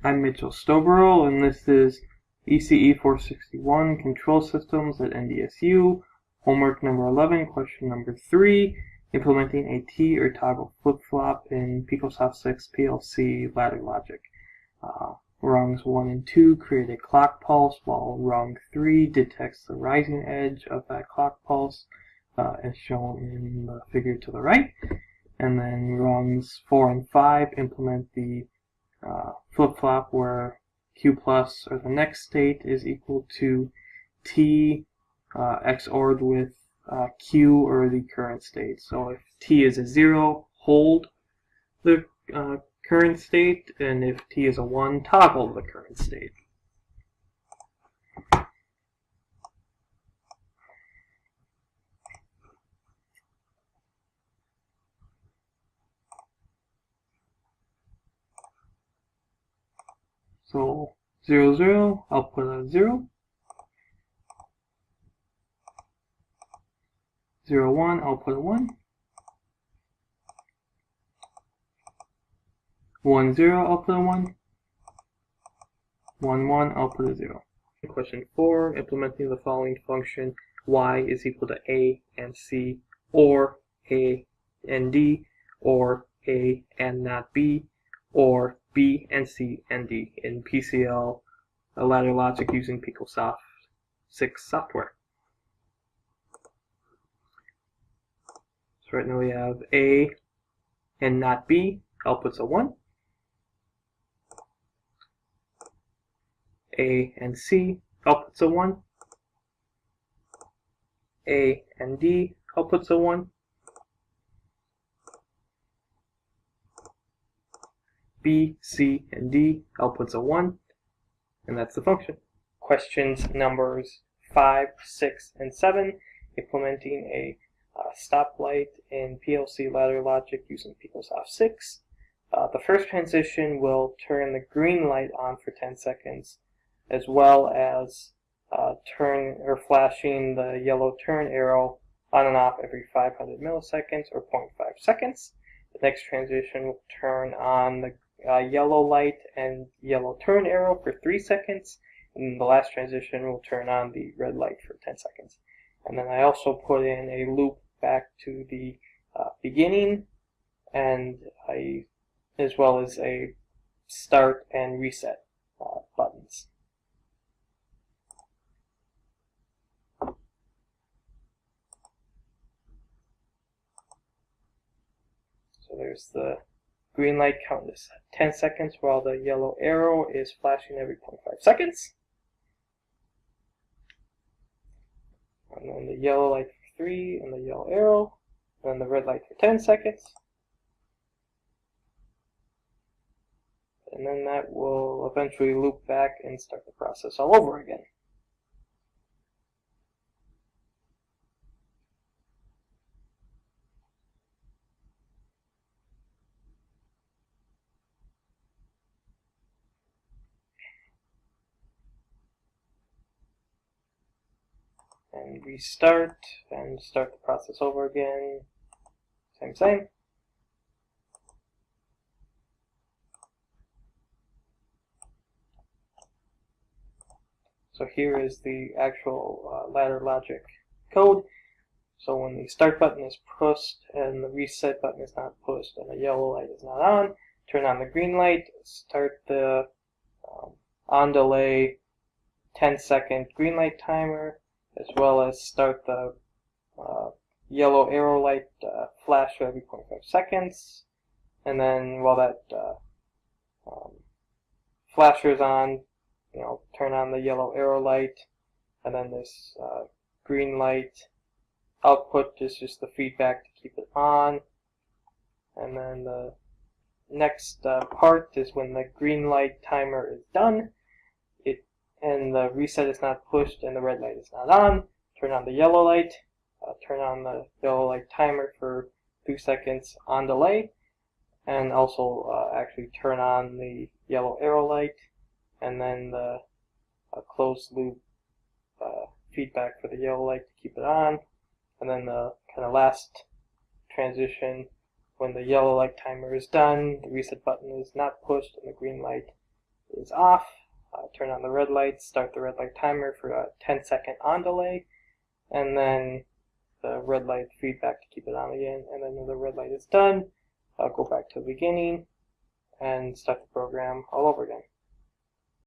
I'm Mitchell Stoberl, and this is ECE 461 Control Systems at NDSU, homework number 11, question number 3, implementing a T or toggle flip-flop in PicoSoft 6 PLC ladder logic. Rungs 1 and 2 create a clock pulse, while rung 3 detects the rising edge of that clock pulse, as shown in the figure to the right. And then rungs 4 and 5 implement the flip-flop where Q plus, or the next state, is equal to T XORed with Q, or the current state. So if T is a 0, hold the current state, and if T is a 1, toggle the current state. So 0, 0, output a 0. 0, 1, output a 1. 1, 0, output a 1. 1, 1, output a 0. Question 4, implementing the following function, y is equal to a and c, or a and d, or a and not b, or b and c and d in PCL ladder logic using PicoSoft 6 software. So right now we have a and not b, outputs a 1. A and C, outputs a 1. A and D, outputs a 1. B, C, and D, outputs a 1. And that's the function. Questions numbers 5, 6, and 7, implementing a stoplight in PLC ladder logic using PicoSoft 6. The first transition will turn the green light on for 10 seconds, as well as flashing the yellow turn arrow on and off every 500 milliseconds or 0.5 seconds. The next transition will turn on the yellow light and yellow turn arrow for 3 seconds, and the last transition will turn on the red light for 10 seconds. And then I also put in a loop back to the beginning, and as well as a start and reset buttons. So there's the green light count is 10 seconds, while the yellow arrow is flashing every 0.5 seconds. And then the yellow light for 3, and the yellow arrow, and the red light for 10 seconds. And then that will eventually loop back and start the process all over again. And restart, and start the process over again. Same. So here is the actual ladder logic code. So when the start button is pushed and the reset button is not pushed and the yellow light is not on, turn on the green light, start the on delay 10-second green light timer, as well as start the yellow arrow light flash for every 0.5 seconds. And then while that flasher is on, turn on the yellow arrow light, and then this green light output is just the feedback to keep it on. And then the next part is when the green light timer is done, and the reset is not pushed and the red light is not on, turn on the yellow light, turn on the yellow light timer for 2 seconds on delay, and also actually turn on the yellow arrow light, and then the closed loop feedback for the yellow light to keep it on, and then the kind of last transition when the yellow light timer is done, the reset button is not pushed, and the green light is off. Turn on the red light, start the red light timer for a 10-second on delay, and then the red light feedback to keep it on again, and then when the red light is done, I'll go back to the beginning and start the program all over again.